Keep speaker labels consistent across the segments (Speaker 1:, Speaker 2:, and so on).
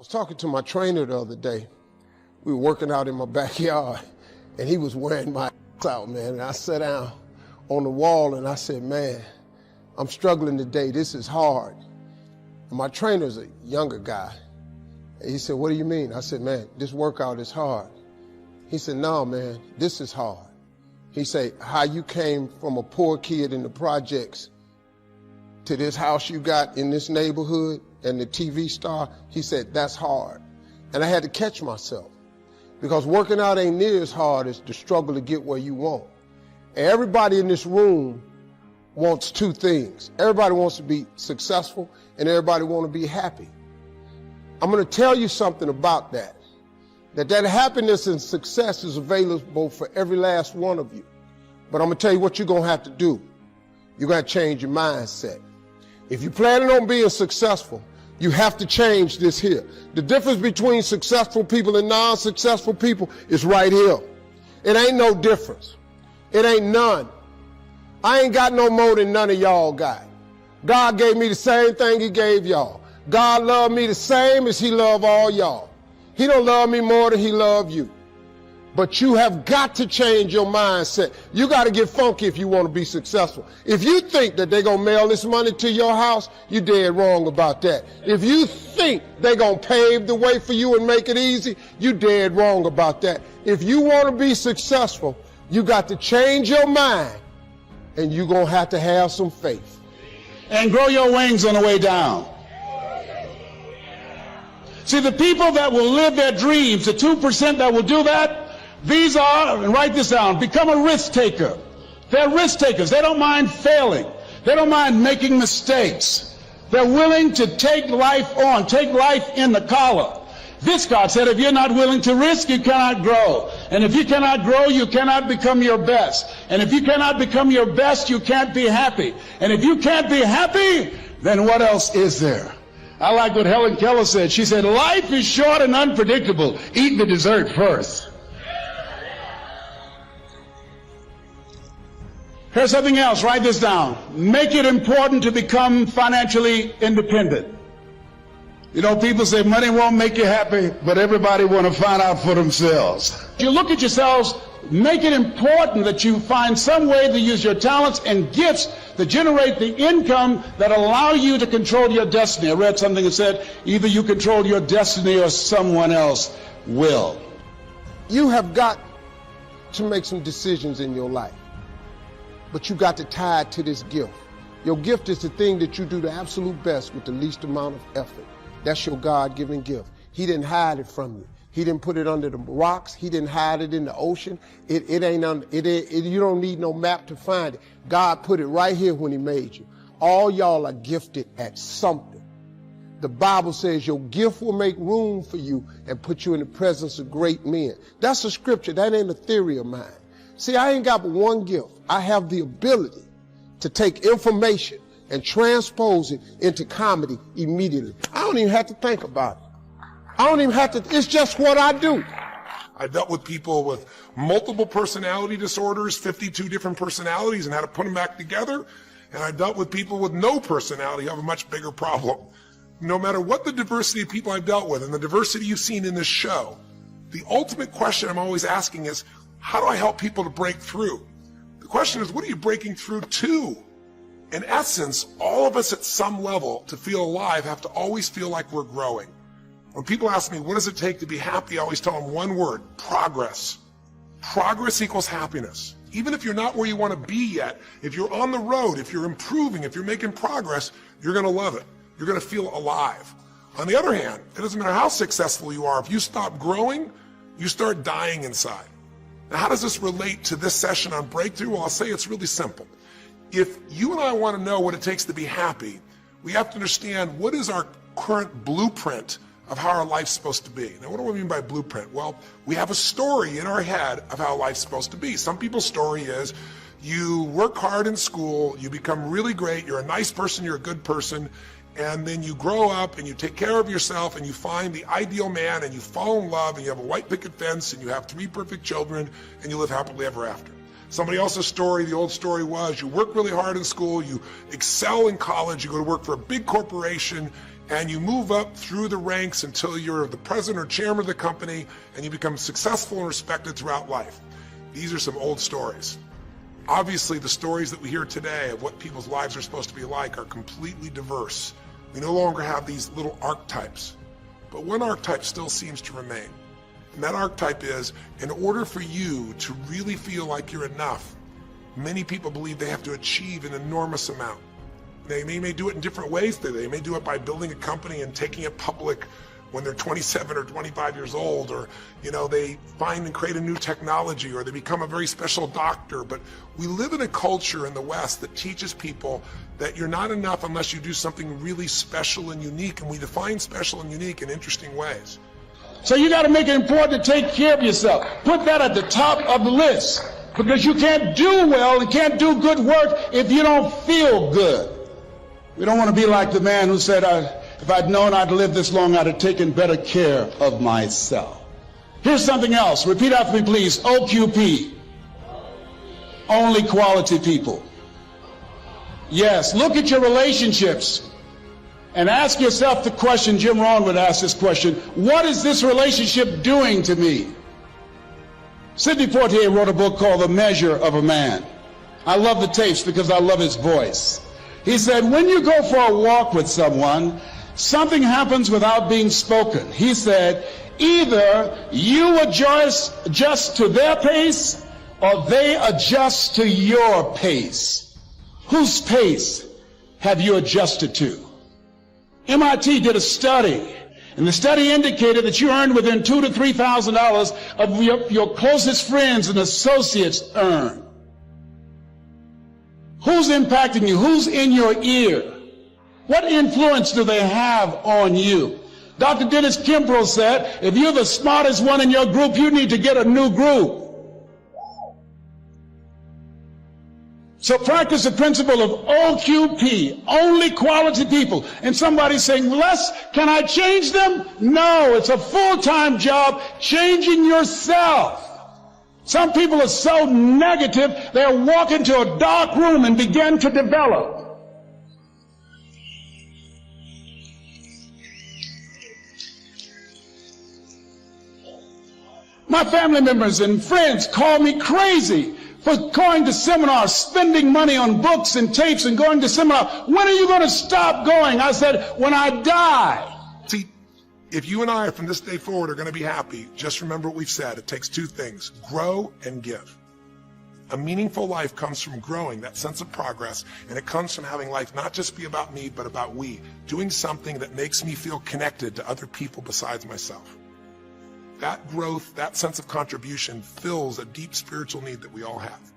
Speaker 1: was talking to my trainer the other day. We were working out in my backyard, and he was wearing my out, man. And I sat down on the wall, and I said, man, I'm struggling today. This is hard. And my trainer's a younger guy. And he said, what do you mean? I said, man, this workout is hard. He said, no, man, this is hard. He said, how you came from a poor kid in the projects to this house you got in this neighborhood and the TV star, he said, that's hard. And I had to catch myself, because working out ain't near as hard as the struggle to get where you want. And everybody in this room wants two things. Everybody wants to be successful, and everybody wants to be happy. I'm going to tell you something about that. That happiness and success is available for every last one of you. But I'm going to tell you what you're going to have to do. You're going to change your mindset. If you're planning on being successful, you have to change this here. The difference between successful people and non-successful people is right here. It ain't no difference. It ain't none. I ain't got no more than none of y'all got. God gave me the same thing he gave y'all. God loved me the same as he loved all y'all. He don't love me more than he loved you. But you have got to change your mindset. You got to get funky if you want to be successful. If you think that they're going to mail this money to your house, you're dead wrong about that. If you think they're going to pave the way for you and make it easy, you're dead wrong about that. If you want to be successful, you got to change your mind, and you're going to have some faith.
Speaker 2: And grow your wings on the way down. See, the people that will live their dreams, the 2% that will do that, these are, and write this down, become a risk taker. They're risk takers. They don't mind failing. They don't mind making mistakes. They're willing to take life on, take life in the collar. This God said, if you're not willing to risk, you cannot grow. And if you cannot grow, you cannot become your best. And if you cannot become your best, you can't be happy. And if you can't be happy, then what else is there? I like what Helen Keller said. She said, life is short and unpredictable. Eat the dessert first. Here's something else. Write this down. Make it important to become financially independent. You know, people say money won't make you happy, but everybody want to find out for themselves. You look at yourselves, make it important that you find some way to use your talents and gifts to generate the income that allow you to control your destiny. I read something that said, either you control your destiny or someone else will.
Speaker 1: You have got to make some decisions in your life, but you got to tie it to this gift. Your gift is the thing that you do the absolute best with the least amount of effort. That's your God-given gift. He didn't hide it from you. He didn't put it under the rocks. He didn't hide it in the ocean. You don't need no map to find it. God put it right here when he made you. All y'all are gifted at something. The Bible says your gift will make room for you and put you in the presence of great men. That's a scripture. That ain't a theory of mine. See, I ain't got but one gift. I have the ability to take information and transpose it into comedy immediately. I don't even have to think about it. I don't even have to, it's just what I do.
Speaker 3: I dealt with people with multiple personality disorders, 52 different personalities, and how to put them back together. And I dealt with people with no personality who have a much bigger problem. No matter what the diversity of people I've dealt with and the diversity you've seen in this show, the ultimate question I'm always asking is, how do I help people to break through? The question is, what are you breaking through to? In essence, all of us at some level to feel alive have to always feel like we're growing. When people ask me, what does it take to be happy? I always tell them one word: progress. Progress equals happiness. Even if you're not where you want to be yet, if you're on the road, if you're improving, if you're making progress, you're going to love it. You're going to feel alive. On the other hand, it doesn't matter how successful you are. If you stop growing, you start dying inside. Now, how does this relate to this session on breakthrough? Well, I'll say it's really simple. If you and I want to know what it takes to be happy, we have to understand what is our current blueprint of how our life's supposed to be. Now, what do I mean by blueprint? Well, we have a story in our head of how life's supposed to be. Some people's story is you work hard in school, you become really great, you're a nice person, you're a good person, and then you grow up and you take care of yourself and you find the ideal man and you fall in love and you have a white picket fence and you have 3 perfect children and you live happily ever after. Somebody else's story, the old story was, you work really hard in school, you excel in college, you go to work for a big corporation, And you move up through the ranks until you're the president or chairman of the company, and you become successful and respected throughout life. These are some old stories. Obviously, the stories that we hear today of what people's lives are supposed to be like are completely diverse. We no longer have these little archetypes, but one archetype still seems to remain. And that archetype is, in order for you to really feel like you're enough, many people believe they have to achieve an enormous amount. They may do it in different ways. They may do it by building a company and taking it public when they're 27 or 25 years old, or they find and create a new technology, or they become a very special doctor. But we live in a culture in the West that teaches people that you're not enough unless you do something really special and unique, and we define special and unique in interesting ways.
Speaker 2: So you got to make it important to take care of yourself. Put that at the top of the list, because you can't do well and can't do good work if you don't feel good. We don't want to be like the man who said, if I'd known I'd live this long, I'd have taken better care of myself. Here's something else. Repeat after me, please. OQP. Only quality people. Yes, look at your relationships and ask yourself the question, Jim Rohn would ask this question, what is this relationship doing to me? Sidney Poitier wrote a book called The Measure of a Man. I love the tapes because I love his voice. He said, when you go for a walk with someone, something happens without being spoken. He said, either you adjust to their pace or they adjust to your pace. Whose pace have you adjusted to? MIT did a study, and the study indicated that you earned within $2,000 to $3,000 of your closest friends and associates earn. Who's impacting you? Who's in your ear? What influence do they have on you? Dr. Dennis Kimbrough said, if you're the smartest one in your group, you need to get a new group. So practice the principle of OQP, only quality people. And somebody's saying, Les, can I change them? No, it's a full-time job changing yourself. Some people are so negative, they'll walk into a dark room and begin to develop. My family members and friends call me crazy for going to seminars, spending money on books and tapes and going to seminars. When are you going to stop going? I said, when I die.
Speaker 3: See, if you and I from this day forward are going to be happy, just remember what we've said. It takes two things, grow and give. A meaningful life comes from growing, that sense of progress, and it comes from having life not just be about me, but about we, doing something that makes me feel connected to other people besides myself. That growth, that sense of contribution fills a deep spiritual need that we all have.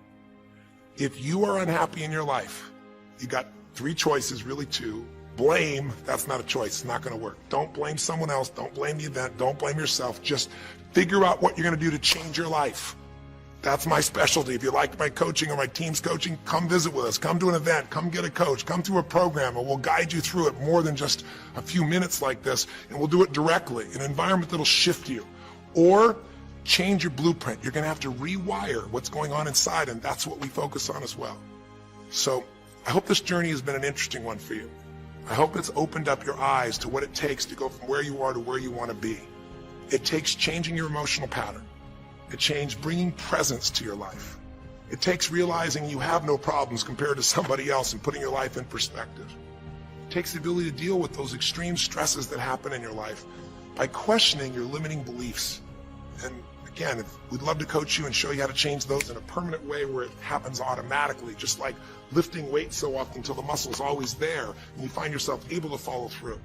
Speaker 3: If you are unhappy in your life, you got three choices, really two. Blame, that's not a choice, it's not going to work. Don't blame someone else, don't blame the event, don't blame yourself. Just figure out what you're going to do to change your life. That's my specialty. If you like my coaching or my team's coaching, come visit with us. Come to an event, come get a coach, come to a program, and we'll guide you through it more than just a few minutes like this, and we'll do it directly in an environment that'll shift you. Or change your blueprint. You're going to have to rewire what's going on inside, and that's what we focus on as well. So I hope this journey has been an interesting one for you. I hope it's opened up your eyes to what it takes to go from where you are to where you want to be. It takes changing your emotional pattern. It takes bringing presence to your life. It takes realizing you have no problems compared to somebody else and putting your life in perspective. It takes the ability to deal with those extreme stresses that happen in your life by questioning your limiting beliefs. And again, we'd love to coach you and show you how to change those in a permanent way where it happens automatically, just like lifting weights so often until the muscle's always there and you find yourself able to follow through.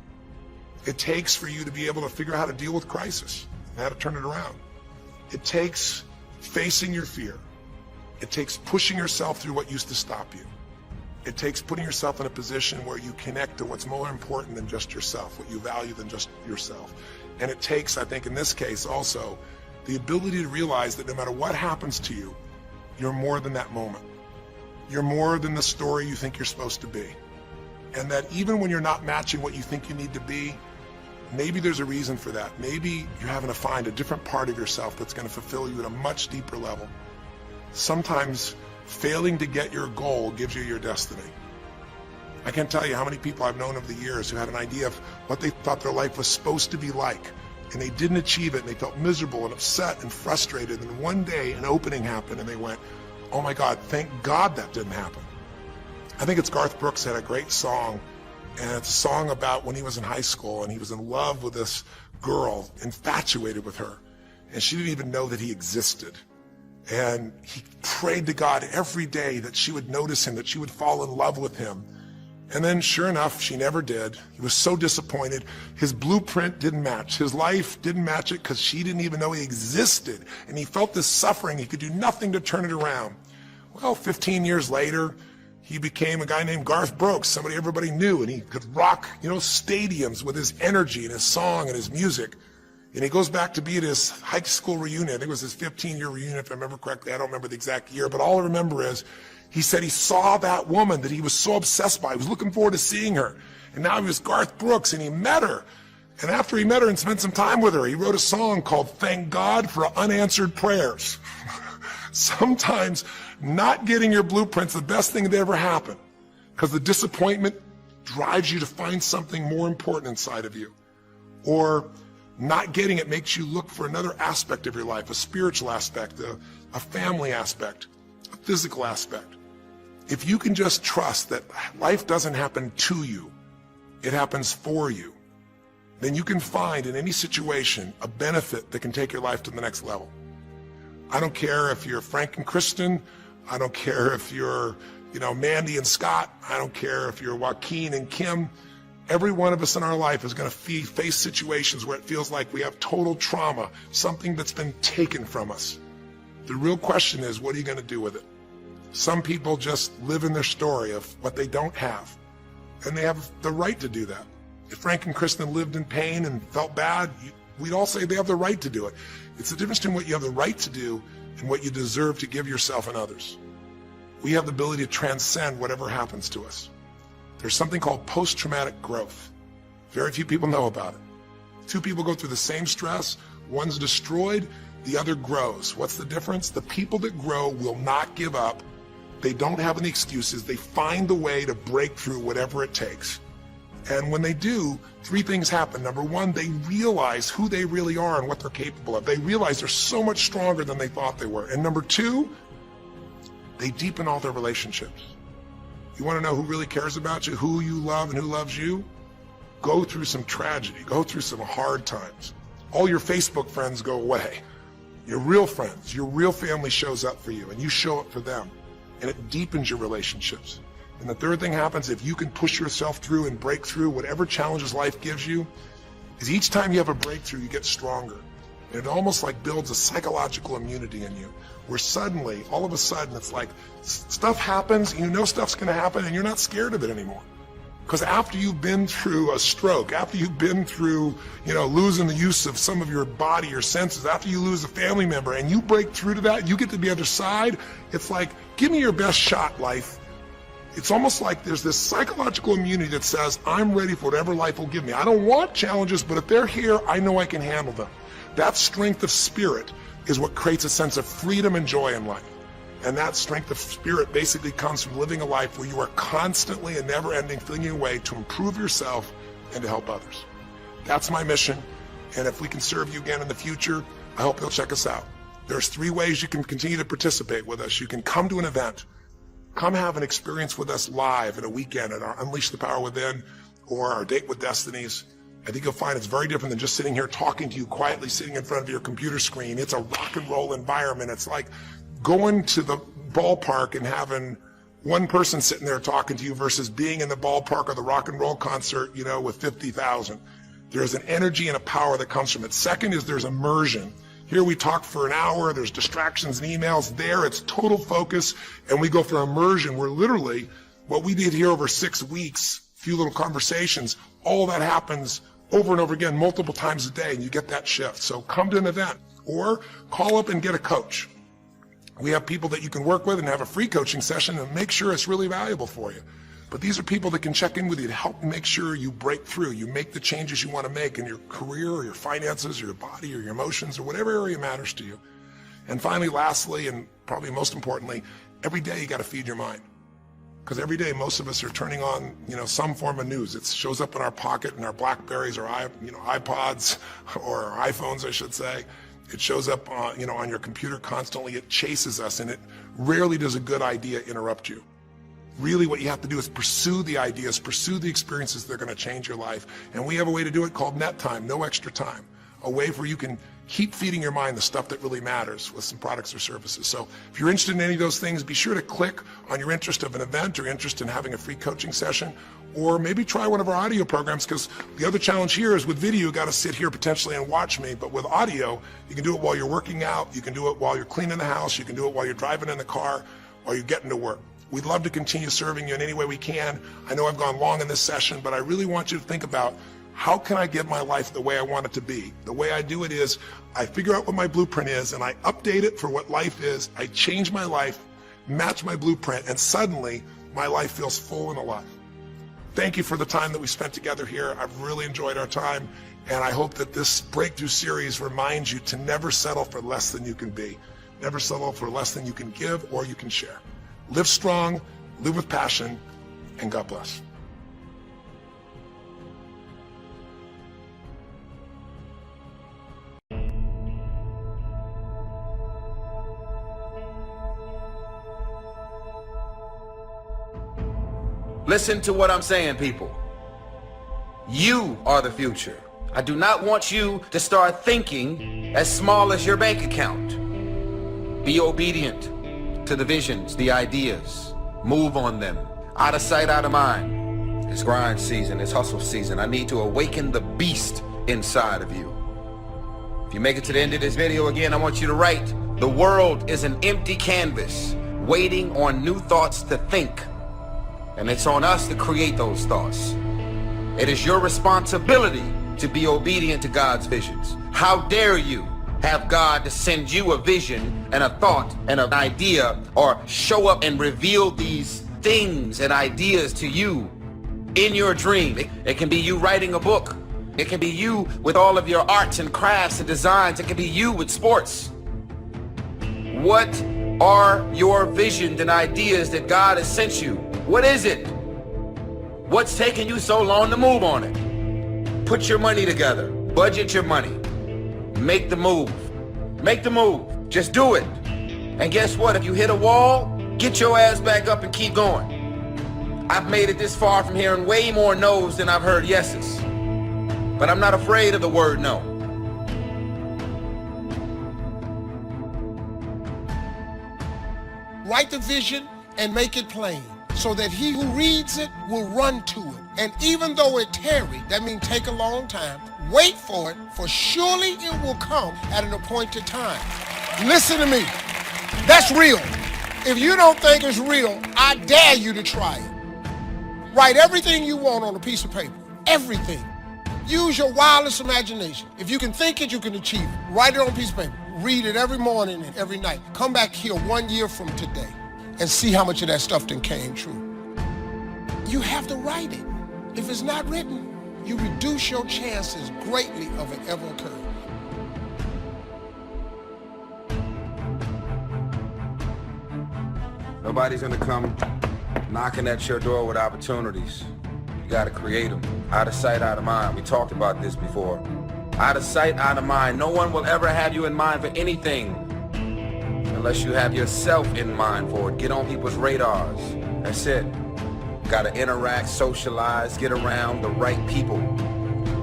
Speaker 3: It takes for you to be able to figure out how to deal with crisis and how to turn it around. It takes facing your fear. It takes pushing yourself through what used to stop you. It takes putting yourself in a position where you connect to what's more important than just yourself, what you value than just yourself. And it takes, I think in this case also, the ability to realize that no matter what happens to you, you're more than that moment. You're more than the story you think you're supposed to be. And that even when you're not matching what you think you need to be, maybe there's a reason for that. Maybe you're having to find a different part of yourself that's going to fulfill you at a much deeper level. Sometimes failing to get your goal gives you your destiny. I can't tell you how many people I've known over the years who had an idea of what they thought their life was supposed to be like, and they didn't achieve it, and they felt miserable and upset and frustrated, and one day an opening happened and they went, oh my God, thank God that didn't happen. I think it's Garth Brooks had a great song, and it's a song about when he was in high school and he was in love with this girl, infatuated with her, and she didn't even know that he existed. And he prayed to God every day that she would notice him, that she would fall in love with him. And then sure enough, she never did. He was so disappointed. His blueprint didn't match. His life didn't match it because she didn't even know he existed. And he felt this suffering. He could do nothing to turn it around. Well, 15 years later, he became a guy named Garth Brooks, somebody everybody knew, and he could rock, stadiums with his energy and his song and his music. And he goes back to be at his high school reunion. I think it was his 15-year reunion, if I remember correctly. I don't remember the exact year, but all I remember is he said he saw that woman that he was so obsessed by. He was looking forward to seeing her. And now he was Garth Brooks, and he met her. And after he met her and spent some time with her, he wrote a song called Thank God for Unanswered Prayers. Sometimes not getting your blueprint's the best thing that ever happened, because the disappointment drives you to find something more important inside of you. Or not getting it makes you look for another aspect of your life, a spiritual aspect, a family aspect, a physical aspect. If you can just trust that life doesn't happen to you, it happens for you, then you can find in any situation a benefit that can take your life to the next level. I don't care if you're Frank and Kristen. I don't care if you're, Mandy and Scott. I don't care if you're Joaquin and Kim. Every one of us in our life is going to face situations where it feels like we have total trauma, something that's been taken from us. The real question is, what are you going to do with it? Some people just live in their story of what they don't have, and they have the right to do that. If Frank and Kristen lived in pain and felt bad, we'd all say they have the right to do it. It's the difference between what you have the right to do and what you deserve to give yourself and others. We have the ability to transcend whatever happens to us. There's something called post-traumatic growth. Very few people know about it. Two people go through the same stress. One's destroyed, the other grows. What's the difference? The people that grow will not give up. They don't have any excuses. They find the way to break through whatever it takes. And when they do, three things happen. Number one, they realize who they really are and what they're capable of. They realize they're so much stronger than they thought they were. And number two, they deepen all their relationships. You want to know who really cares about you, who you love and who loves you? Go through some tragedy, go through some hard times. All your Facebook friends go away. Your real friends, your real family shows up for you, and you show up for them. And it deepens your relationships. And the third thing happens, if you can push yourself through and break through whatever challenges life gives you, is each time you have a breakthrough, you get stronger. And it almost like builds a psychological immunity in you, where suddenly, all of a sudden, it's like stuff happens, and you know stuff's going to happen, and you're not scared of it anymore. Because after you've been through a stroke, after you've been through, losing the use of some of your body, your senses, after you lose a family member, and you break through to that, you get to the other side, it's like, give me your best shot, life. It's almost like there's this psychological immunity that says, I'm ready for whatever life will give me. I don't want challenges, but if they're here, I know I can handle them. That strength of spirit is what creates a sense of freedom and joy in life. And that strength of spirit basically comes from living a life where you are constantly and never-ending flinging away to improve yourself and to help others. That's my mission, and if we can serve you again in the future, I hope you'll check us out. There's 3 ways you can continue to participate with us. You can come to an event. Come have an experience with us live at a weekend at our Unleash the Power Within or our Date with Destinies. I think you'll find it's very different than just sitting here talking to you quietly, sitting in front of your computer screen. It's a rock and roll environment. It's like going to the ballpark and having one person sitting there talking to you versus being in the ballpark or the rock and roll concert, with 50,000. There's an energy and a power that comes from it. Second is there's immersion. Here we talk for an hour, there's distractions and emails. There it's total focus, and we go for immersion where literally what we did here over 6 weeks, few little conversations, all that happens over and over again, multiple times a day, and you get that shift. So come to an event or call up and get a coach. We have people that you can work with and have a free coaching session and make sure it's really valuable for you. But these are people that can check in with you to help make sure you break through, you make the changes you want to make in your career or your finances or your body or your emotions or whatever area matters to you. And finally, lastly, and probably most importantly, every day you got to feed your mind. Because every day, most of us are turning on, some form of news. It shows up in our pocket, in our Blackberries or iPods or our iPhones, I should say. It shows up, on your computer constantly. It chases us, and it rarely does a good idea interrupt you. Really, what you have to do is pursue the ideas, pursue the experiences that are going to change your life. And we have a way to do it called net time, no extra time. A way where you can keep feeding your mind the stuff that really matters with some products or services. So if you're interested in any of those things, be sure to click on your interest of an event or interest in having a free coaching session, or maybe try one of our audio programs, because the other challenge here is with video, you got to sit here potentially and watch me, but with audio, you can do it while you're working out, you can do it while you're cleaning the house, you can do it while you're driving in the car, while you're getting to work. We'd love to continue serving you in any way we can. I know I've gone long in this session, but I really want you to think about, how can I get my life the way I want it to be? The way I do it is I figure out what my blueprint is and I update it for what life is. I change my life, match my blueprint, and suddenly my life feels full and alive. Thank you for the time that we spent together here. I've really enjoyed our time, and I hope that this breakthrough series reminds you to never settle for less than you can be. Never settle for less than you can give or you can share. Live strong, live with passion, and God bless.
Speaker 4: Listen to what I'm saying, people. You are the future. I do not want you to start thinking as small as your bank account. Be obedient to the visions, the ideas. Move on them. Out of sight, out of mind. It's grind season, it's hustle season. I need to awaken the beast inside of you. If you make it to the end of this video again, I want you to write, the world is an empty canvas waiting on new thoughts to think. And it's on us to create those thoughts. It is your responsibility to be obedient to God's visions. How dare you have God to send you a vision and a thought and an idea, or show up and reveal these things and ideas to you in your dream. It can be you writing a book. It can be you with all of your arts and crafts and designs. It can be you with sports. What are your visions and ideas that God has sent you? What is it? What's taking you so long to move on it? Put your money together. Budget your money. Make the move. Make the move. Just do it. And guess what? If you hit a wall, get your ass back up and keep going. I've made it this far from hearing way more no's than I've heard yeses. But I'm not afraid of the word no.
Speaker 1: Write the vision and make it plain, so that he who reads it will run to it. And even though it tarry, that means take a long time, wait for it, for surely it will come at an appointed time. Listen to me. That's real. If you don't think it's real, I dare you to try it. Write everything you want on a piece of paper. Everything. Use your wildest imagination. If you can think it, you can achieve it. Write it on a piece of paper. Read it every morning and every night. Come back here 1 year from today and see how much of that stuff then came true. You have to write it. If it's not written, you reduce your chances greatly of it ever occurring.
Speaker 4: Nobody's gonna come knocking at your door with opportunities. You gotta create them. Out of sight, out of mind. We talked about this before. Out of sight, out of mind. No one will ever have you in mind for anything unless you have yourself in mind for it. Get on people's radars. That's it. Gotta interact, socialize, get around the right people.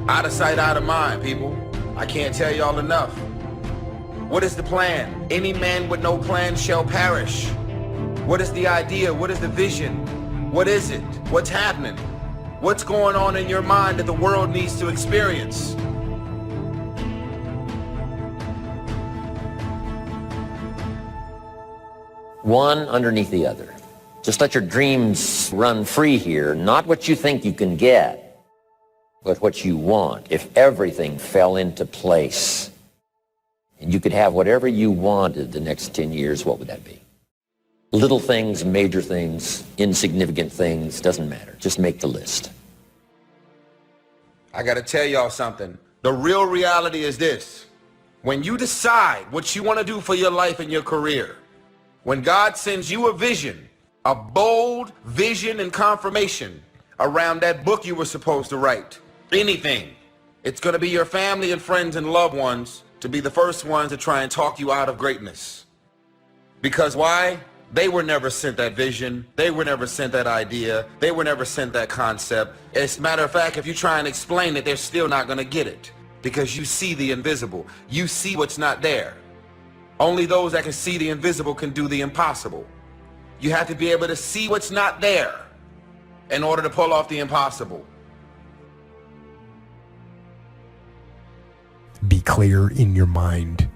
Speaker 4: Out of sight, out of mind, people. I can't tell y'all enough. What is the plan? Any man with no plan shall perish. What is the idea? What is the vision? What is it? What's happening? What's going on in your mind that the world needs to experience?
Speaker 5: One underneath the other. Just let your dreams run free here, not what you think you can get, but what you want. If everything fell into place and you could have whatever you wanted the next 10 years, what would that be? Little things, major things, insignificant things, doesn't matter. Just make the list.
Speaker 4: I gotta tell y'all something. The real reality is this. When you decide what you want to do for your life and your career, when God sends you a vision, a bold vision and confirmation around that book you were supposed to write. Anything. It's going to be your family and friends and loved ones to be the first ones to try and talk you out of greatness. Because why? They were never sent that vision. They were never sent that idea. They were never sent that concept. As a matter of fact, if you try and explain it, they're still not going to get it. Because you see the invisible. You see what's not there. Only those that can see the invisible can do the impossible. You have to be able to see what's not there in order to pull off the impossible.
Speaker 6: Be clear in your mind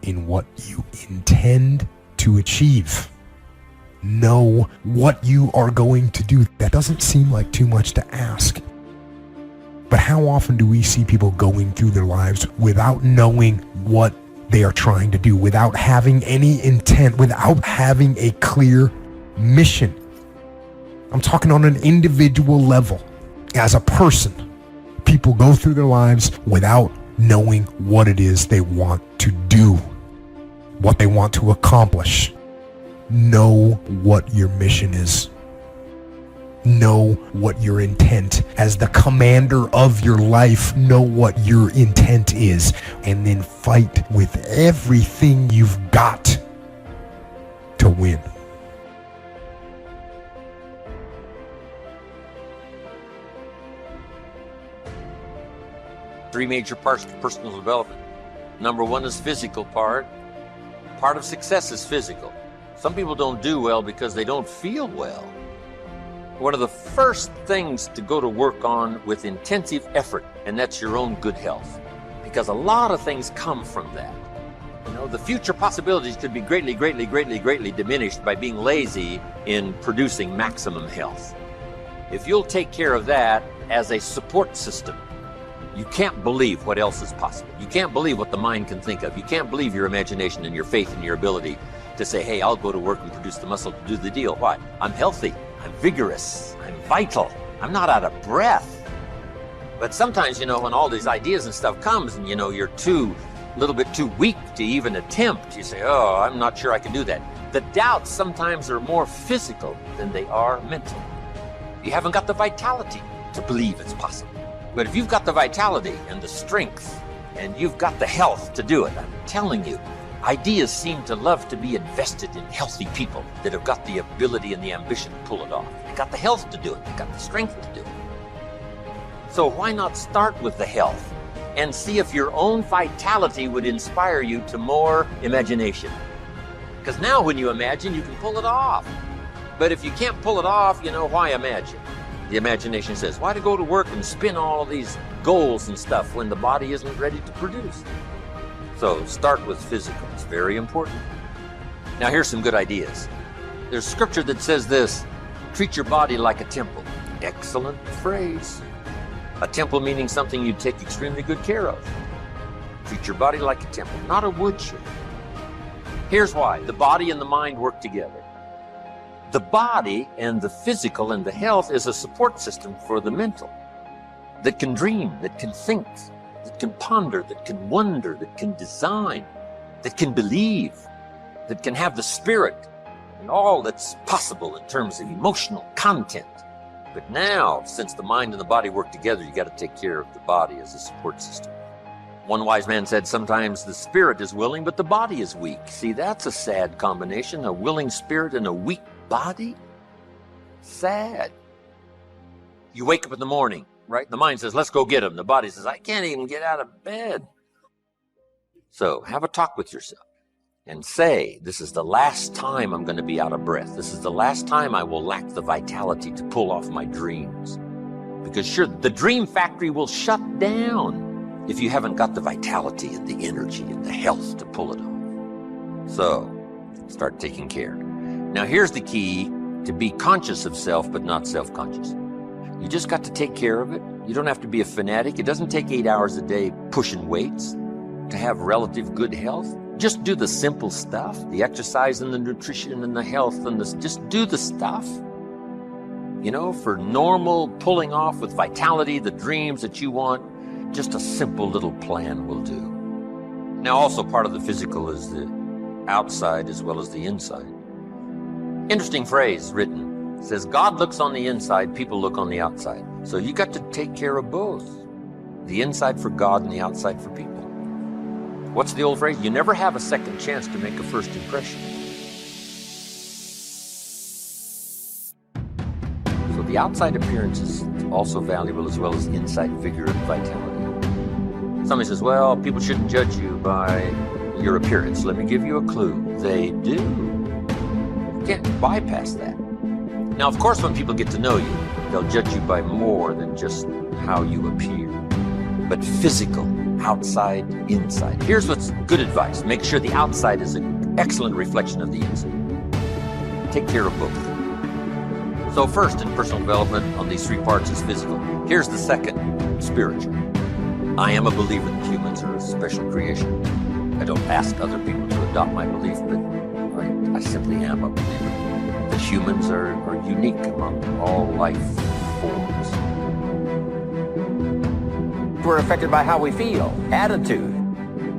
Speaker 6: in what you intend to achieve. Know what you are going to do. That doesn't seem like too much to ask. But how often do we see people going through their lives without knowing what they are trying to do, without having any intent, without having a clear mission? I'm talking on an individual level. As a person, people go through their lives without knowing what it is they want to do, what they want to accomplish. Know what your mission is. Know what your intent, as the commander of your life, know what your intent is, and then fight with everything you've got to win.
Speaker 5: Three major parts to personal development. Number one is physical part. Part of success is physical. Some people don't do well because they don't feel well. One of the first things to go to work on with intensive effort, and that's your own good health. Because a lot of things come from that. You know, the future possibilities could be greatly diminished by being lazy in producing maximum health. If you'll take care of that as a support system, you can't believe what else is possible. You can't believe what the mind can think of. You can't believe your imagination and your faith and your ability to say, hey, I'll go to work and produce the muscle to do the deal. Why? I'm healthy. I'm vigorous. I'm vital. I'm not out of breath. But sometimes, you know, when all these ideas and stuff comes and, you know, you're a little bit too weak to even attempt, you say, oh, I'm not sure I can do that. The doubts sometimes are more physical than they are mental. You haven't got the vitality to believe it's possible. But if you've got the vitality and the strength and you've got the health to do it, I'm telling you, ideas seem to love to be invested in healthy people that have got the ability and the ambition to pull it off. They got the health to do it. They got the strength to do it. So why not start with the health and see if your own vitality would inspire you to more imagination? Because now when you imagine, you can pull it off. But if you can't pull it off, you know, why imagine? The imagination says, why to go to work and spin all of these goals and stuff when the body isn't ready to produce? So start with physical. It's very important. Now here's some good ideas. There's scripture that says this, treat your body like a temple. Excellent phrase. A temple meaning something you take extremely good care of. Treat your body like a temple, not a woodshed. Here's why. The body and the mind work together. The body and the physical and the health is a support system for the mental that can dream, that can think, that can ponder, that can wonder, that can design, that can believe, that can have the spirit and all that's possible in terms of emotional content. But now, since the mind and the body work together, you got to take care of the body as a support system. One wise man said sometimes the spirit is willing, but the body is weak. See, that's a sad combination, a willing spirit and a weak body. Sad. You wake up in the morning, right? The mind says, let's go get him. The body says, I can't even get out of bed. So have a talk with yourself and say, this is the last time I'm going to be out of breath. This is the last time I will lack the vitality to pull off my dreams. Because sure, the dream factory will shut down if you haven't got the vitality and the energy and the health to pull it off. So start taking care. Now here's the key to be conscious of self, but not self-conscious. You just got to take care of it. You don't have to be a fanatic. It doesn't take 8 hours a day pushing weights to have relative good health. Just do the simple stuff, the exercise and the nutrition and the health and just do the stuff. You know, for normal pulling off with vitality, the dreams that you want, just a simple little plan will do. Now also part of the physical is the outside as well as the inside. Interesting phrase written. It says, God looks on the inside, people look on the outside. So you got to take care of both. The inside for God and the outside for people. What's the old phrase? You never have a second chance to make a first impression. So the outside appearance is also valuable as well as inside vigor and vitality. Somebody says, well, people shouldn't judge you by your appearance. Let me give you a clue. They do. You can't bypass that. Now, of course, when people get to know you, they'll judge you by more than just how you appear. But physical, outside, inside. Here's what's good advice. Make sure the outside is an excellent reflection of the inside. Take care of both. So first, in personal development, on these three parts is physical. Here's the second, spiritual. I am a believer that humans are a special creation. I don't ask other people to adopt my belief, but I simply am a believer that humans are unique among all life forms. We're affected by how we feel, attitude.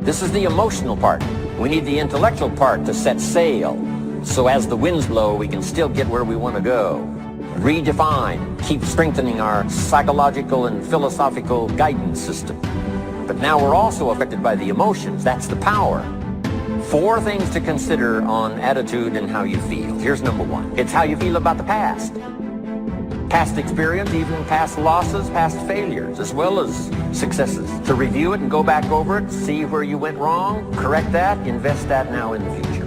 Speaker 5: This is the emotional part. We need the intellectual part to set sail. So as the winds blow, we can still get where we want to go. Redefine, keep strengthening our psychological and philosophical guidance system. But now we're also affected by the emotions. That's the power. 4 things to consider on attitude and how you feel. Here's number 1. It's how you feel about the past. Past experience, even past losses, past failures, as well as successes. To review it and go back over it, see where you went wrong, correct that, invest that now in the future.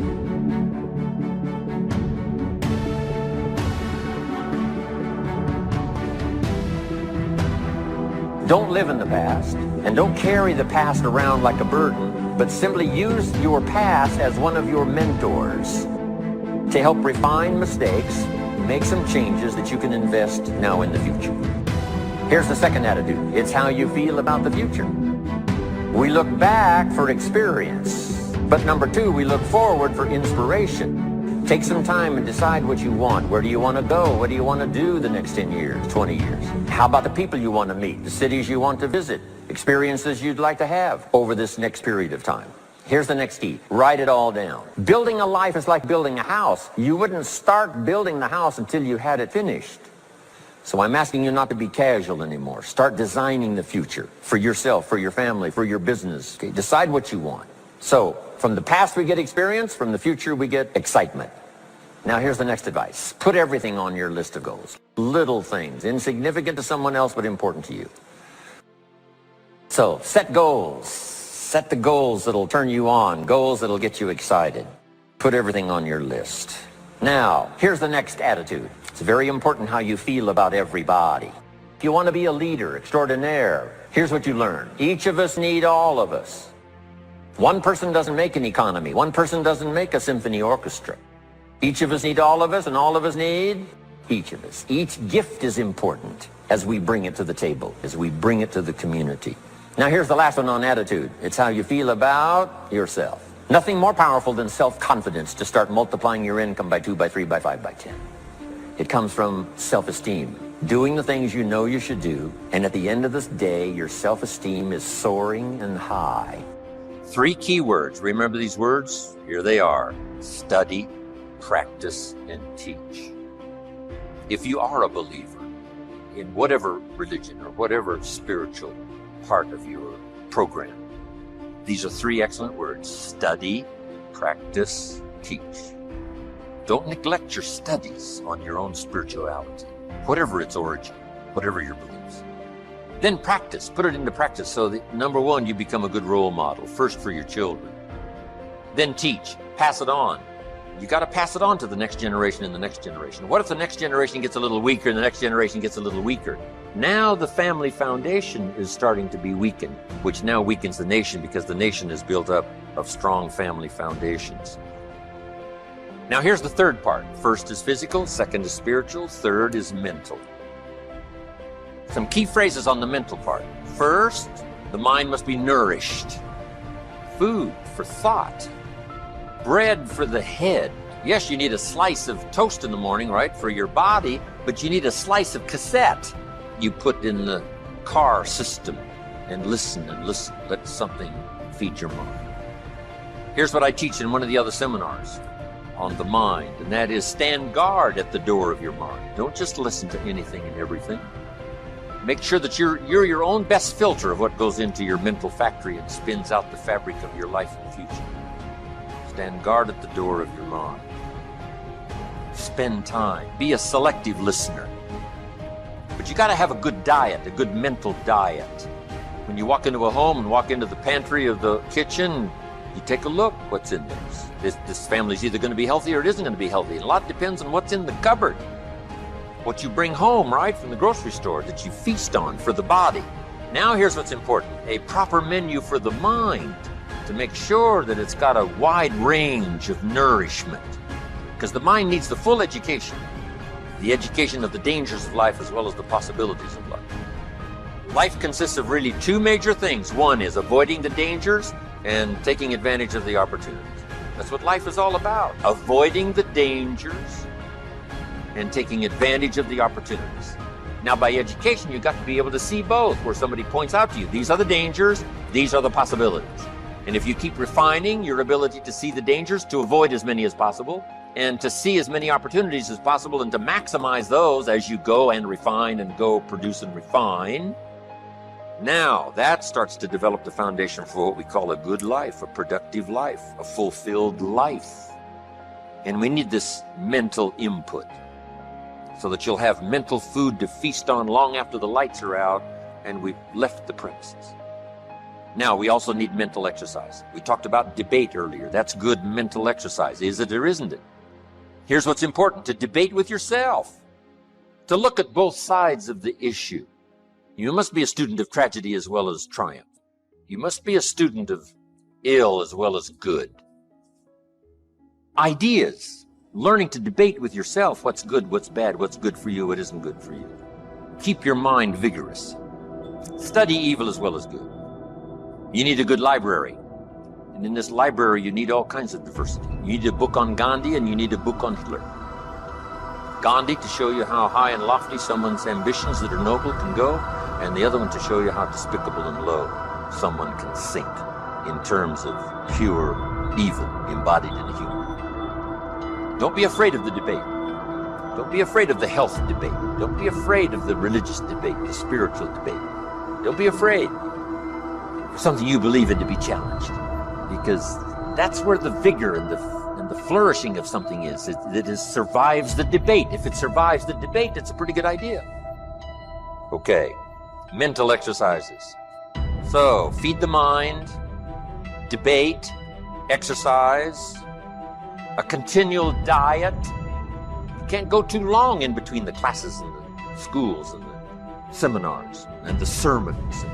Speaker 5: Don't live in the past, and don't carry the past around like a burden, but simply use your past as one of your mentors to help refine mistakes, make some changes that you can invest now in the future. Here's the second attitude. It's how you feel about the future. We look back for experience, but number 2, we look forward for inspiration. Take some time and decide what you want. Where do you want to go? What do you want to do the next 10 years, 20 years? How about the people you want to meet, the cities you want to visit, experiences you'd like to have over this next period of time? Here's the next key. Write it all down. Building a life is like building a house. You wouldn't start building the house until you had it finished. So I'm asking you not to be casual anymore. Start designing the future for yourself, for your family, for your business. Okay? Decide what you want. So from the past we get experience, from the future we get excitement. Now here's the next advice. Put everything on your list of goals. Little things, insignificant to someone else but important to you. So set goals. Set the goals that'll turn you on, goals that'll get you excited. Put everything on your list. Now, here's the next attitude. It's very important how you feel about everybody. If you want to be a leader extraordinaire, here's what you learn. Each of us need all of us. One person doesn't make an economy. One person doesn't make a symphony orchestra. Each of us need all of us, and all of us need each of us. Each gift is important as we bring it to the table, as we bring it to the community. Now here's the last one on attitude. It's how you feel about yourself. Nothing more powerful than self-confidence to start multiplying your income by 2, by 3, by 5, by 10. It comes from self-esteem. Doing the things you know you should do, and at the end of this day, your self-esteem is soaring and high. 3 key words. Remember these words? Here they are. Study, practice, and teach. If you are a believer in whatever religion or whatever spiritual part of your program, these are 3 excellent words. Study, practice, teach. Don't neglect your studies on your own spirituality, whatever its origin, whatever your beliefs. Then practice, put it into practice so that, number 1, you become a good role model, first for your children. Then teach, pass it on. You got to pass it on to the next generation and the next generation. What if the next generation gets a little weaker and the next generation gets a little weaker? Now the family foundation is starting to be weakened, which now weakens the nation because the nation is built up of strong family foundations. Now here's the third part. First is physical, second is spiritual, third is mental. Some key phrases on the mental part. First, the mind must be nourished. Food for thought. Bread for the head. Yes, you need a slice of toast in the morning, right, for your body, but you need a slice of cassette you put in the car system and listen and listen. Let something feed your mind. Here's what I teach in one of the other seminars on the mind, and that is stand guard at the door of your mind. Don't just listen to anything and everything. Make sure that you're your own best filter of what goes into your mental factory and spins out the fabric of your life and future. Stand guard at the door of your mind. Spend time. Be a selective listener. But you got to have a good diet, a good mental diet. When you walk into a home and walk into the pantry of the kitchen, you take a look what's in there. This family's either going to be healthy or it isn't going to be healthy. A lot depends on what's in the cupboard. What you bring home, right, from the grocery store that you feast on for the body. Now here's what's important. A proper menu for the mind to make sure that it's got a wide range of nourishment. Because the mind needs the full education. The education of the dangers of life as well as the possibilities of life. Life consists of really two major things. One is avoiding the dangers and taking advantage of the opportunities. That's what life is all about. Avoiding the dangers and taking advantage of the opportunities. Now, by education, you've got to be able to see both, where somebody points out to you, these are the dangers, these are the possibilities. And if you keep refining your ability to see the dangers, to avoid as many as possible, and to see as many opportunities as possible, and to maximize those as you go and refine and go produce and refine, now that starts to develop the foundation for what we call a good life, a productive life, a fulfilled life. And we need this mental input so that you'll have mental food to feast on long after the lights are out and we've left the premises. Now, we also need mental exercise. We talked about debate earlier. That's good mental exercise. Is it or isn't it? Here's what's important: to debate with yourself, to look at both sides of the issue. You must be a student of tragedy as well as triumph. You must be a student of ill as well as good. Ideas, learning to debate with yourself what's good, what's bad, what's good for you, what isn't good for you. Keep your mind vigorous. Study evil as well as good. You need a good library. And in this library, you need all kinds of diversity. You need a book on Gandhi and you need a book on Hitler. Gandhi to show you how high and lofty someone's ambitions that are noble can go, and the other one to show you how despicable and low someone can sink in terms of pure evil embodied in a human. Don't be afraid of the debate. Don't be afraid of the health debate. Don't be afraid of the religious debate, the spiritual debate. Don't be afraid for something you believe in to be challenged, because that's where the vigor and the flourishing of something is. It survives the debate. If it survives the debate, it's a pretty good idea. Okay, mental exercises. So, feed the mind, debate, exercise, a continual diet. You can't go too long in between the classes and the schools and the seminars and the sermons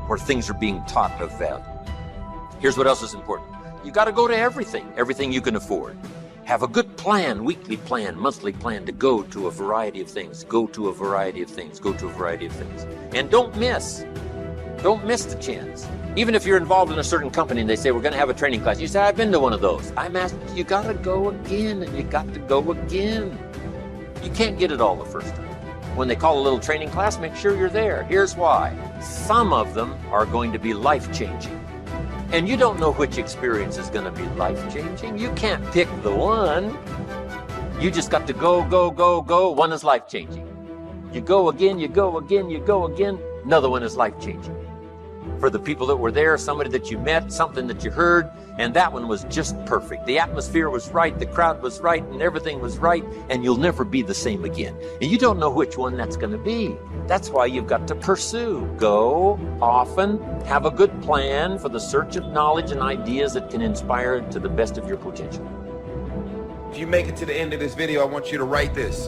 Speaker 5: where things are being taught of value. Here's what else is important. You got to go to everything you can afford. Have a good plan, weekly plan, monthly plan to go to a variety of things, go to a variety of things, go to a variety of things. And don't miss the chance. Even if you're involved in a certain company and they say, we're going to have a training class, you say, I've been to one of those. I'm asking, you got to go again, and you got to go again. You can't get it all the first time. When they call a little training class, make sure you're there. Here's why. Some of them are going to be life-changing. And you don't know which experience is going to be life-changing. You can't pick the one. You just got to go, go, go, go. One is life-changing. You go again, you go again, you go again. Another one is life-changing. For the people that were there, somebody that you met, something that you heard, and that one was just perfect. The atmosphere was right, the crowd was right, and everything was right, and you'll never be the same again. And you don't know which one that's going to be. That's why you've got to pursue. Go often, have a good plan for the search of knowledge and ideas that can inspire to the best of your potential.
Speaker 4: If you make it to the end of this video, I want you to write this.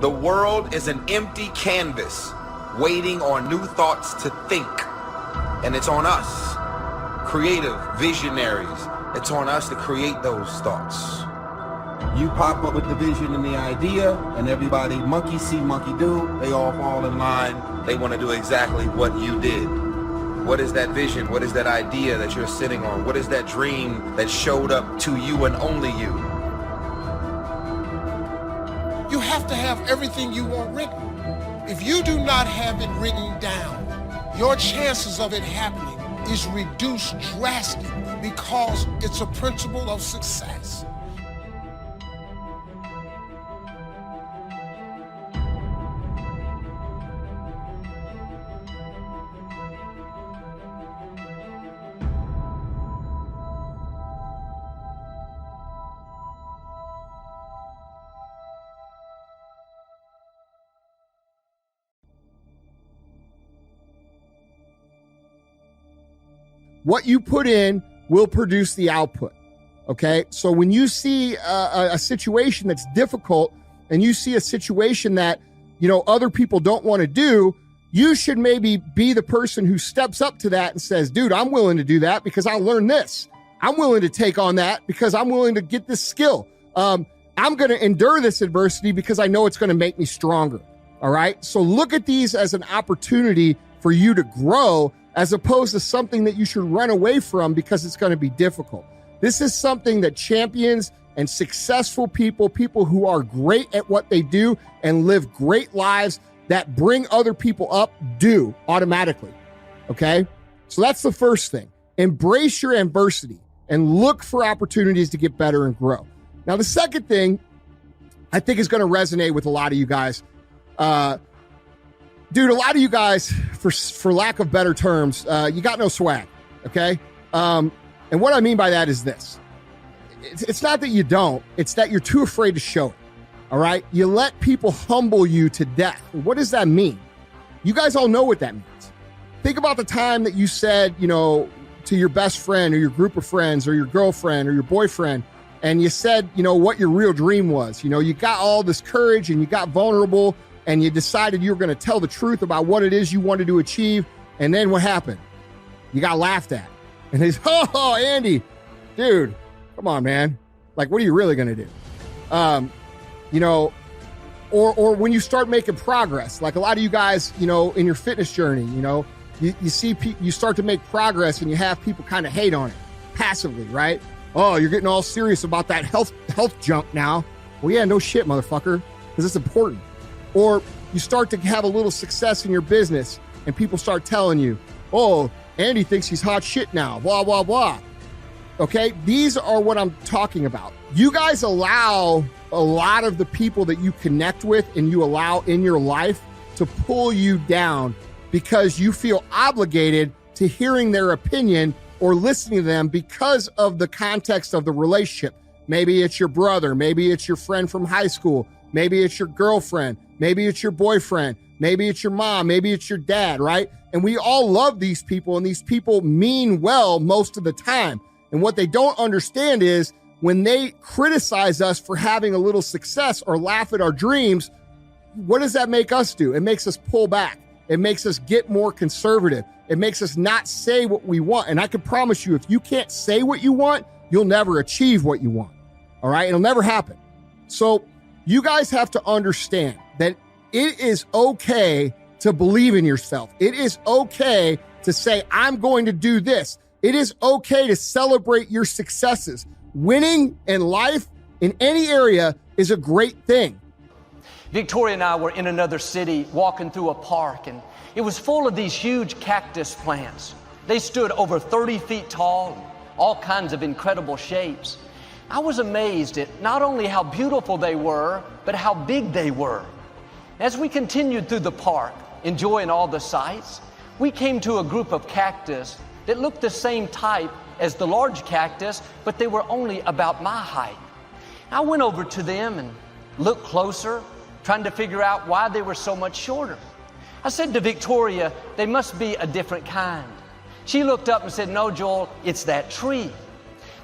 Speaker 4: The world is an empty canvas waiting on new thoughts to think. And it's on us, creative visionaries. It's on us to create those thoughts. You pop up with the vision and the idea, and everybody, monkey see, monkey do, they all fall in line. They want to do exactly what you did. What is that vision? What is that idea that you're sitting on? What is that dream that showed up to you and only you?
Speaker 1: You have to have everything you want written. If you do not have it written down, your chances of it happening is reduced drastically because it's a principle of success.
Speaker 7: What you put in will produce the output. Okay. So when you see a situation that's difficult and you see a situation that, other people don't want to do, you should maybe be the person who steps up to that and says, dude, I'm willing to do that because I'll learn this. I'm willing to take on that because I'm willing to get this skill. I'm going to endure this adversity because I know it's going to make me stronger. All right. So look at these as an opportunity for you to grow, as opposed to something that you should run away from because it's going to be difficult. This is something that champions and successful people who are great at what they do and live great lives that bring other people up do automatically. Okay. So that's the first thing. Embrace your adversity and look for opportunities to get better and grow. Now, the second thing I think is going to resonate with a lot of you guys. Dude, a lot of you guys, for lack of better terms, you got no swag, okay? And what I mean by that is this. It's not that you don't, it's that you're too afraid to show it, all right? You let people humble you to death. What does that mean? You guys all know what that means. Think about the time that you said, to your best friend or your group of friends or your girlfriend or your boyfriend, and you said, what your real dream was. You got all this courage and you got vulnerable and you decided you were going to tell the truth about what it is you wanted to achieve. And then what happened? You got laughed at. And he's, oh, Andy, dude, come on, man. Like, what are you really going to do? Or when you start making progress, like a lot of you guys, in your fitness journey, you see, you start to make progress and you have people kind of hate on it passively, right? Oh, you're getting all serious about that health junk now. Well, yeah, no shit, motherfucker, because it's important. Or you start to have a little success in your business and people start telling you, oh, Andy thinks he's hot shit now, blah, blah, blah. Okay, these are what I'm talking about. You guys allow a lot of the people that you connect with and you allow in your life to pull you down because you feel obligated to hearing their opinion or listening to them because of the context of the relationship. Maybe it's your brother, maybe it's your friend from high school, maybe it's your girlfriend, maybe it's your boyfriend, maybe it's your mom, maybe it's your dad, right? And we all love these people, and these people mean well most of the time. And what they don't understand is when they criticize us for having a little success or laugh at our dreams, what does that make us do? It makes us pull back. It makes us get more conservative. It makes us not say what we want. And I can promise you, if you can't say what you want, you'll never achieve what you want. All right? It'll never happen. So you guys have to understand that it is okay to believe in yourself. It is okay to say, I'm going to do this. It is okay to celebrate your successes. Winning in life in any area is a great thing.
Speaker 8: Victoria and I were in another city walking through a park, and it was full of these huge cactus plants. They stood over 30 feet tall, all kinds of incredible shapes. I was amazed at not only how beautiful they were, but how big they were. As we continued through the park, enjoying all the sights, we came to a group of cactus that looked the same type as the large cactus, but they were only about my height. I went over to them and looked closer, trying to figure out why they were so much shorter. I said to Victoria, they must be a different kind. She looked up and said, no, Joel, it's that tree.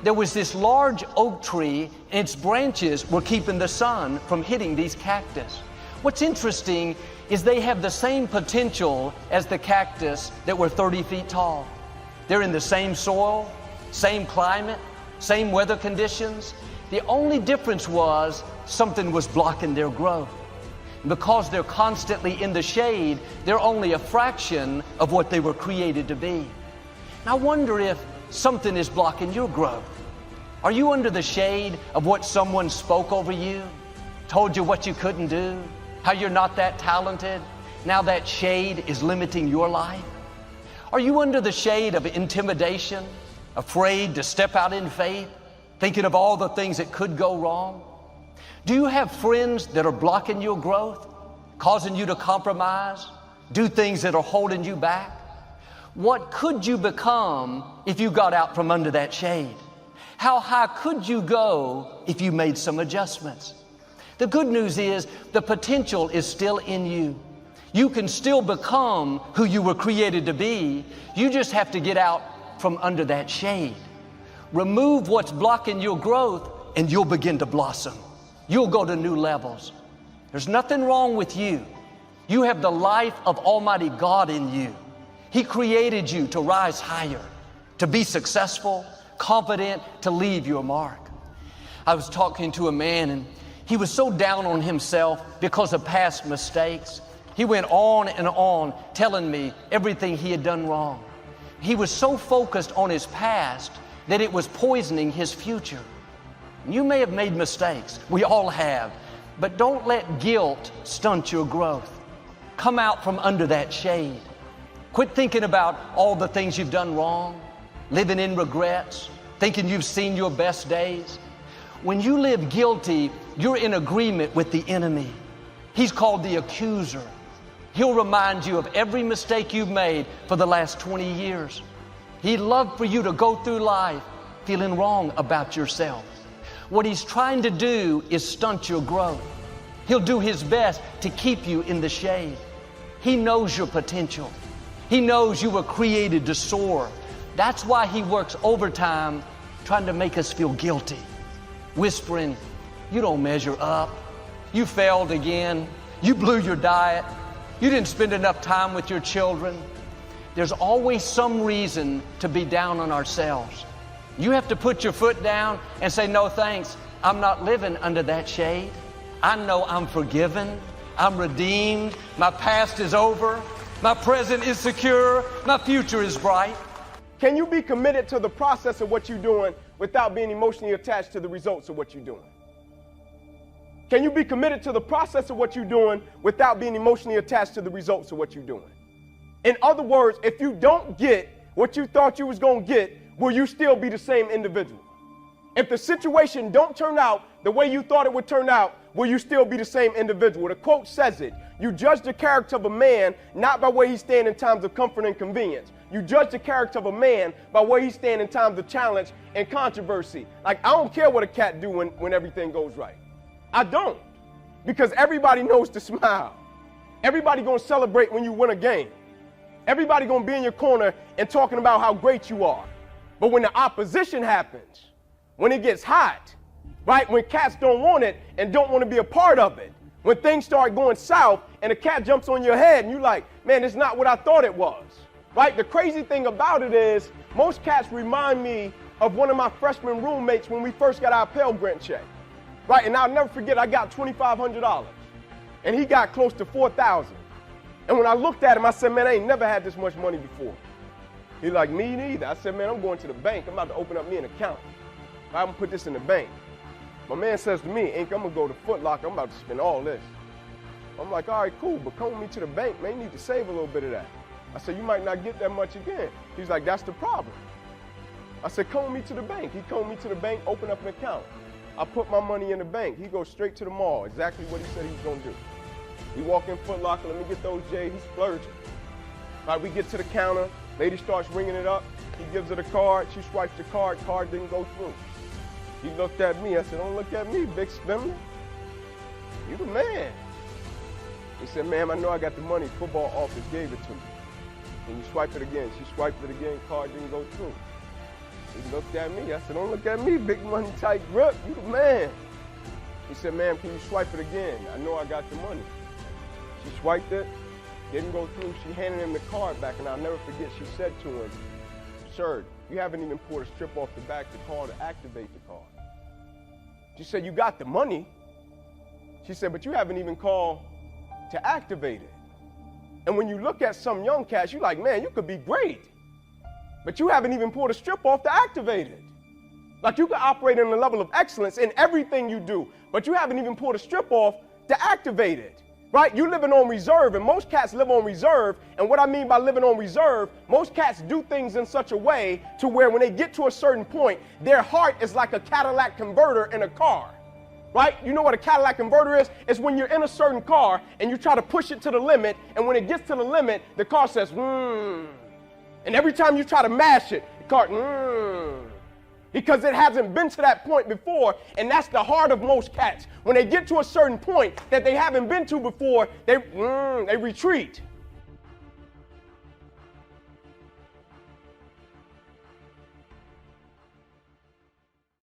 Speaker 8: There was this large oak tree, and its branches were keeping the sun from hitting these cactus. What's interesting is they have the same potential as the cactus that were 30 feet tall. They're in the same soil, same climate, same weather conditions. The only difference was something was blocking their growth. Because they're constantly in the shade, they're only a fraction of what they were created to be. Now, I wonder if something is blocking your growth. Are you under the shade of what someone spoke over you, told you what you couldn't do, how you're not that talented? Now that shade is limiting your life. Are you under the shade of intimidation, afraid to step out in faith, thinking of all the things that could go wrong? Do you have friends that are blocking your growth, causing you to compromise, do things that are holding you back? What could you become if you got out from under that shade? How high could you go if you made some adjustments? The good news is the potential is still in you. You can still become who you were created to be. You just have to get out from under that shade. Remove what's blocking your growth and you'll begin to blossom. You'll go to new levels. There's nothing wrong with you. You have the life of Almighty God in you. He created you to rise higher, to be successful, confident, to leave your mark. I was talking to a man and he was so down on himself because of past mistakes. He went on and on telling me everything he had done wrong. He was so focused on his past that it was poisoning his future. You may have made mistakes. We all have. But don't let guilt stunt your growth. Come out from under that shade. Quit thinking about all the things you've done wrong, living in regrets, thinking you've seen your best days. When you live guilty, you're in agreement with the enemy. He's called the accuser. He'll remind you of every mistake you've made for the last 20 years. He'd love for you to go through life feeling wrong about yourself. What he's trying to do is stunt your growth. He'll do his best to keep you in the shade. He knows your potential. He knows you were created to soar. That's why he works overtime trying to make us feel guilty, whispering, you don't measure up. You failed again. You blew your diet. You didn't spend enough time with your children. There's always some reason to be down on ourselves. You have to put your foot down and say, no thanks, I'm not living under that shade. I know I'm forgiven, I'm redeemed, my past is over, my present is secure, my future is bright.
Speaker 9: Can you be committed to the process of what you're doing without being emotionally attached to the results of what you're doing? Can you be committed to the process of what you're doing without being emotionally attached to the results of what you're doing? In other words, if you don't get what you thought you was going to get, will you still be the same individual? If the situation don't turn out the way you thought it would turn out, will you still be the same individual? The quote says it, you judge the character of a man not by where he stands in times of comfort and convenience. You judge the character of a man by where he stands in times of challenge and controversy. Like, I don't care what a cat do when everything goes right. I don't. Because everybody knows to smile. Everybody gonna celebrate when you win a game. Everybody gonna be in your corner and talking about how great you are. But when the opposition happens, when it gets hot, right? When cats don't want it and don't want to be a part of it, when things start going south and a cat jumps on your head and you're like, man, it's not what I thought it was, right? The crazy thing about it is most cats remind me of one of my freshman roommates when we first got our Pell Grant check, right? And I'll never forget, I got $2,500 and he got close to $4,000. And when I looked at him, I said, man, I ain't never had this much money before. He's like, me neither. I said, man, I'm going to the bank. I'm about to open up me an account. I'm gonna put this in the bank. My man says to me, Ink, I'm gonna go to Foot Locker. I'm about to spend all this. I'm like, all right, cool, but come with me to the bank, man. You need to save a little bit of that. I said, you might not get that much again. He's like, that's the problem. I said, come with me to the bank. He come with me to the bank, open up an account. I put my money in the bank. He goes straight to the mall, exactly what he said he was gonna do. We walk in Foot Locker, let me get those J's. He's splurging. All right, we get to the counter. Lady starts ringing it up. He gives her the card. She swipes the card. Card didn't go through. He looked at me. I said, don't look at me, big spender. You the man. He said, ma'am, I know I got the money. Football office gave it to me. And you swipe it again. She swiped it again. Card didn't go through. He looked at me. I said, don't look at me, big money tight grip. You the man. He said, ma'am, can you swipe it again? I know I got the money. She swiped it. Didn't go through. She handed him the card back, and I'll never forget, she said to him, sir, you haven't even pulled a strip off the back of the card to activate the card. She said, you got the money. She said, but you haven't even called to activate it. And when you look at some young cats, you're like, man, you could be great. But you haven't even pulled a strip off to activate it. Like, you can operate in a level of excellence in everything you do, but you haven't even pulled a strip off to activate it. Right? You're living on reserve, and most cats live on reserve. And what I mean by living on reserve, most cats do things in such a way to where when they get to a certain point, their heart is like a Cadillac converter in a car. Right? You know what a Cadillac converter is? It's when you're in a certain car and you try to push it to the limit, and when it gets to the limit, the car says, And every time you try to mash it, the car, because it hasn't been to that point before, and that's the heart of most cats. When they get to a certain point that they haven't been to before, they retreat.